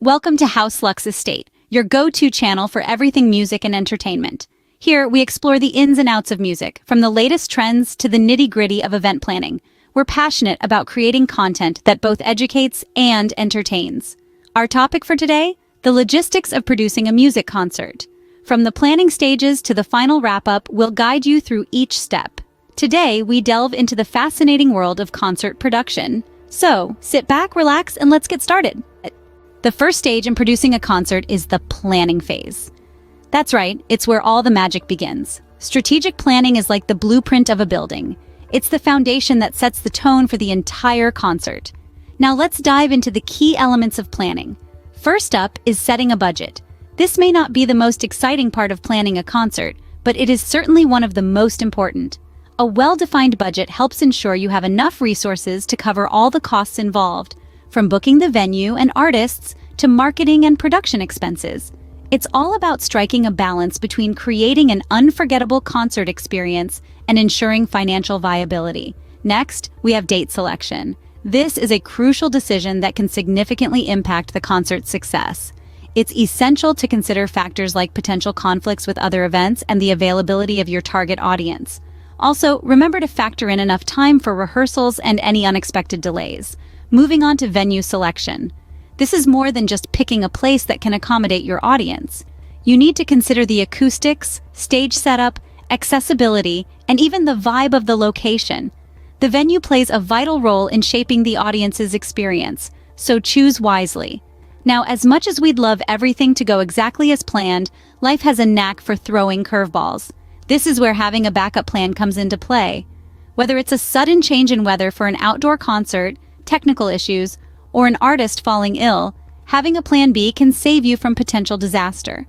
Welcome to House Lux Estate, your go-to channel for everything music and entertainment. Here, we explore the ins and outs of music, from the latest trends to the nitty-gritty of event planning. We're passionate about creating content that both educates and entertains. Our topic for today? The logistics of producing a music concert. From the planning stages to the final wrap-up, we'll guide you through each step. Today, we delve into the fascinating world of concert production. So, sit back, relax, and let's get started. The first stage in producing a concert is the planning phase. That's right, it's where all the magic begins. Strategic planning is like the blueprint of a building. It's the foundation that sets the tone for the entire concert. Now let's dive into the key elements of planning. First up is setting a budget. This may not be the most exciting part of planning a concert, but it is certainly one of the most important. A well-defined budget helps ensure you have enough resources to cover all the costs involved, from booking the venue and artists to marketing and production expenses. It's all about striking a balance between creating an unforgettable concert experience and ensuring financial viability. Next, we have date selection. This is a crucial decision that can significantly impact the concert's success. It's essential to consider factors like potential conflicts with other events and the availability of your target audience. Also, remember to factor in enough time for rehearsals and any unexpected delays. Moving on to venue selection. This is more than just picking a place that can accommodate your audience. You need to consider the acoustics, stage setup, accessibility, and even the vibe of the location. The venue plays a vital role in shaping the audience's experience, so choose wisely. Now, as much as we'd love everything to go exactly as planned, life has a knack for throwing curveballs. This is where having a backup plan comes into play. Whether it's a sudden change in weather for an outdoor concert, technical issues, or an artist falling ill, having a plan B can save you from potential disaster.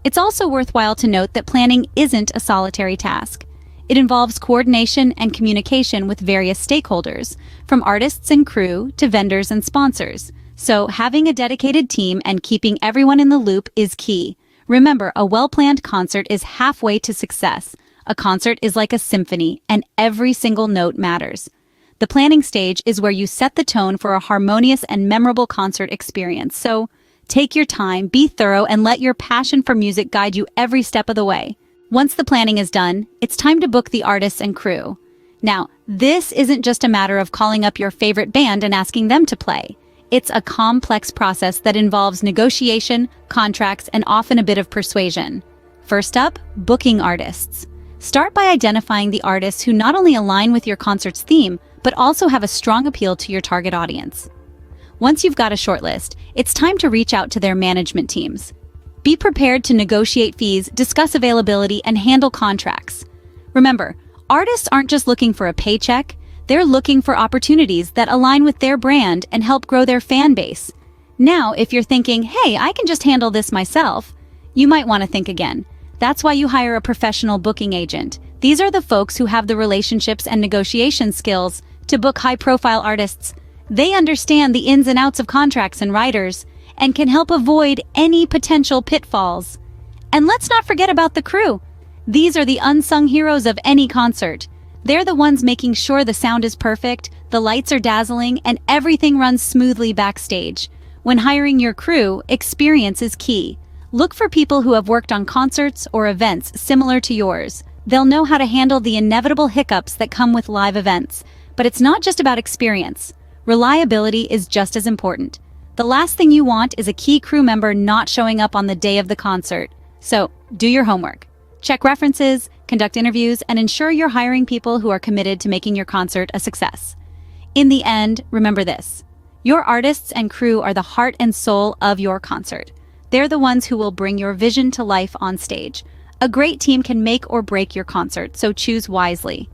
It's also worthwhile to note that planning isn't a solitary task. It involves coordination and communication with various stakeholders, from artists and crew to vendors and sponsors. So, having a dedicated team and keeping everyone in the loop is key. Remember, a well-planned concert is halfway to success. A concert is like a symphony, and every single note matters. The planning stage is where you set the tone for a harmonious and memorable concert experience. So, take your time, be thorough, and let your passion for music guide you every step of the way. Once the planning is done, it's time to book the artists and crew. Now, this isn't just a matter of calling up your favorite band and asking them to play. It's a complex process that involves negotiation, contracts, and often a bit of persuasion. First up, booking artists. Start by identifying the artists who not only align with your concert's theme, but also have a strong appeal to your target audience. Once you've got a shortlist, it's time to reach out to their management teams. Be prepared to negotiate fees, discuss availability, and handle contracts. Remember, artists aren't just looking for a paycheck, they're looking for opportunities that align with their brand and help grow their fan base. Now, if you're thinking, hey, I can just handle this myself, you might want to think again. That's why you hire a professional booking agent. These are the folks who have the relationships and negotiation skills to book high-profile artists. They understand the ins and outs of contracts and writers and can help avoid any potential pitfalls. And let's not forget about the crew. These are the unsung heroes of any concert. They're the ones making sure the sound is perfect, the lights are dazzling, and everything runs smoothly backstage. When hiring your crew, experience is key. Look for people who have worked on concerts or events similar to yours. They'll know how to handle the inevitable hiccups that come with live events. But it's not just about experience. Reliability is just as important. The last thing you want is a key crew member not showing up on the day of the concert. So, do your homework. Check references, conduct interviews, and ensure you're hiring people who are committed to making your concert a success. In the end, remember this. Your artists and crew are the heart and soul of your concert. They're the ones who will bring your vision to life on stage. A great team can make or break your concert, so choose wisely.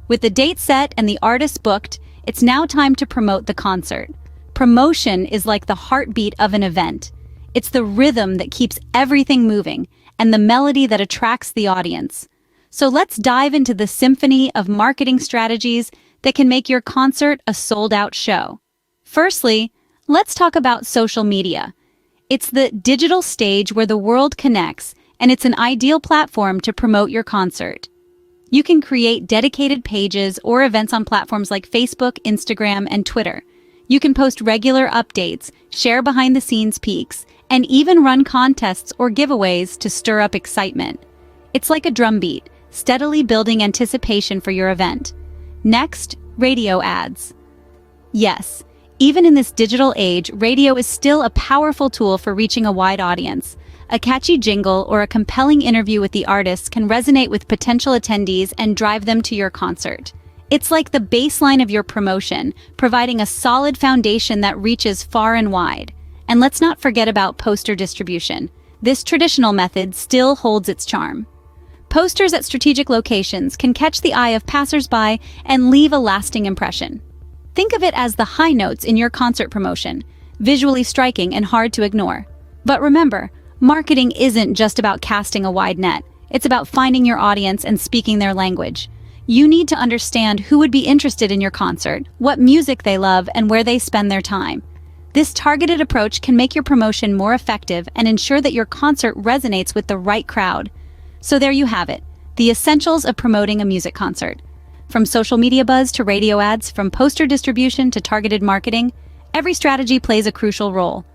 With the date set and the artist booked, it's now time to promote the concert. Promotion is like the heartbeat of an event. It's the rhythm that keeps everything moving and the melody that attracts the audience. So let's dive into the symphony of marketing strategies that can make your concert a sold-out show. Firstly, let's talk about social media. It's the digital stage where the world connects, and it's an ideal platform to promote your concert. You can create dedicated pages or events on platforms like Facebook, Instagram, and Twitter. You can post regular updates, share behind-the-scenes peeks, and even run contests or giveaways to stir up excitement. It's like a drumbeat, steadily building anticipation for your event. Next, radio ads. Yes, even in this digital age, radio is still a powerful tool for reaching a wide audience. A catchy jingle or a compelling interview with the artist can resonate with potential attendees and drive them to your concert. It's like the baseline of your promotion, providing a solid foundation that reaches far and wide. And let's not forget about poster distribution. This traditional method still holds its charm. Posters at strategic locations can catch the eye of passers-by and leave a lasting impression. Think of it as the high notes in your concert promotion, visually striking and hard to ignore. But remember, marketing isn't just about casting a wide net. It's about finding your audience and speaking their language. You need to understand who would be interested in your concert, what music they love, and where they spend their time. This targeted approach can make your promotion more effective and ensure that your concert resonates with the right crowd. So there you have it, the essentials of promoting a music concert. From social media buzz to radio ads, from poster distribution to targeted marketing, every strategy plays a crucial role.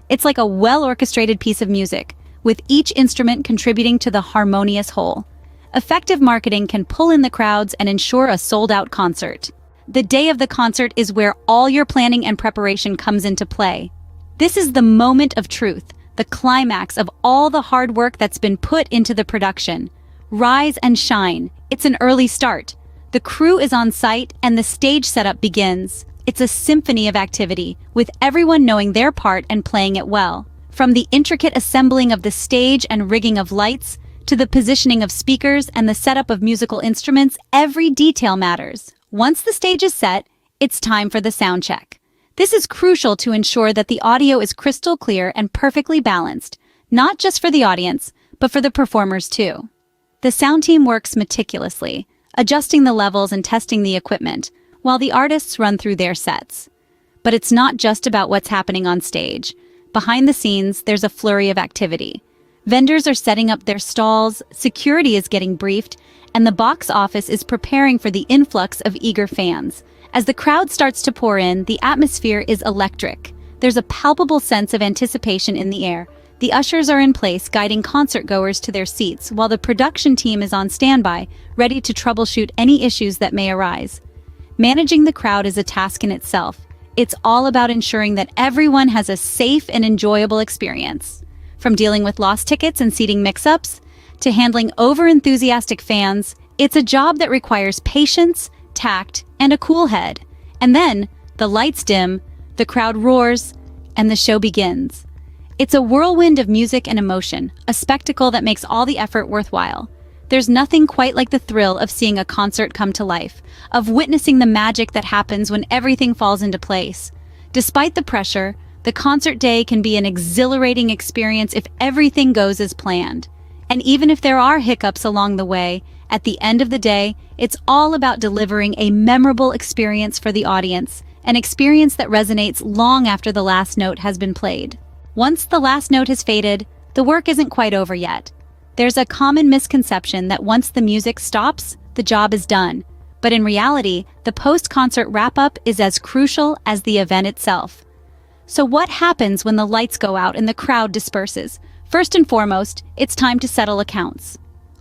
It's like a well-orchestrated piece of music, with each instrument contributing to the harmonious whole. Effective marketing can pull in the crowds and ensure a sold-out concert. The day of the concert is where all your planning and preparation comes into play. This is the moment of truth, the climax of all the hard work that's been put into the production. Rise and shine. It's an early start. The crew is on site and the stage setup begins. It's a symphony of activity, with everyone knowing their part and playing it well. From the intricate assembling of the stage and rigging of lights, to the positioning of speakers and the setup of musical instruments, every detail matters. Once the stage is set, it's time for the sound check. This is crucial to ensure that the audio is crystal clear and perfectly balanced, not just for the audience, but for the performers too. The sound team works meticulously, adjusting the levels and testing the equipment, while the artists run through their sets. But it's not just about what's happening on stage. Behind the scenes, there's a flurry of activity. Vendors are setting up their stalls, security is getting briefed, and the box office is preparing for the influx of eager fans. As the crowd starts to pour in, the atmosphere is electric. There's a palpable sense of anticipation in the air. The ushers are in place, guiding concertgoers to their seats, while the production team is on standby, ready to troubleshoot any issues that may arise. Managing the crowd is a task in itself. It's all about ensuring that everyone has a safe and enjoyable experience. From dealing with lost tickets and seating mix-ups, to handling over-enthusiastic fans, it's a job that requires patience, tact, and a cool head. And then, the lights dim, the crowd roars, and the show begins. It's a whirlwind of music and emotion, a spectacle that makes all the effort worthwhile. There's nothing quite like the thrill of seeing a concert come to life, of witnessing the magic that happens when everything falls into place. Despite the pressure, the concert day can be an exhilarating experience if everything goes as planned. And even if there are hiccups along the way, at the end of the day, it's all about delivering a memorable experience for the audience, an experience that resonates long after the last note has been played. Once the last note has faded, the work isn't quite over yet. There's a common misconception that once the music stops, the job is done. But in reality, the post-concert wrap-up is as crucial as the event itself. So what happens when the lights go out and the crowd disperses? First and foremost, it's time to settle accounts.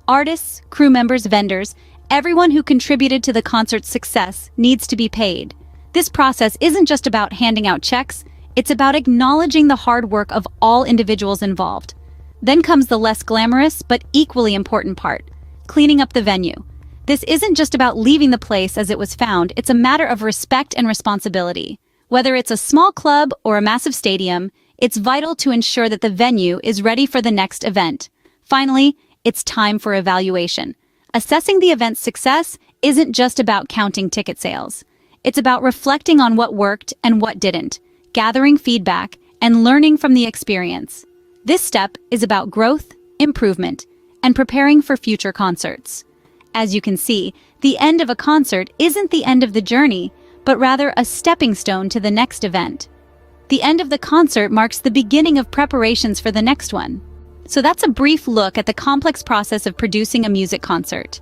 Artists, crew members, vendors, everyone who contributed to the concert's success needs to be paid. This process isn't just about handing out checks, it's about acknowledging the hard work of all individuals involved. Then comes the less glamorous but equally important part, cleaning up the venue. This isn't just about leaving the place as it was found, it's a matter of respect and responsibility. Whether it's a small club or a massive stadium, it's vital to ensure that the venue is ready for the next event. Finally, it's time for evaluation. Assessing the event's success isn't just about counting ticket sales. It's about reflecting on what worked and what didn't, gathering feedback, and learning from the experience. This step is about growth, improvement, and preparing for future concerts. As you can see, the end of a concert isn't the end of the journey, but rather a stepping stone to the next event. The end of the concert marks the beginning of preparations for the next one. So that's a brief look at the complex process of producing a music concert.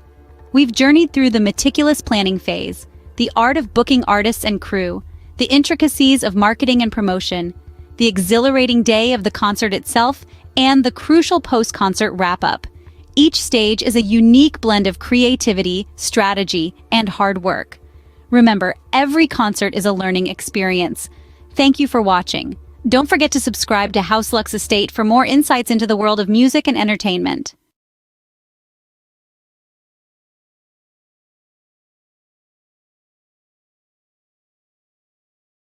We've journeyed through the meticulous planning phase, the art of booking artists and crew, the intricacies of marketing and promotion, the exhilarating day of the concert itself, and the crucial post-concert wrap-up. Each stage is a unique blend of creativity, strategy, and hard work. Remember, every concert is a learning experience. Thank you for watching. Don't forget to subscribe to House Lux Estate for more insights into the world of music and entertainment.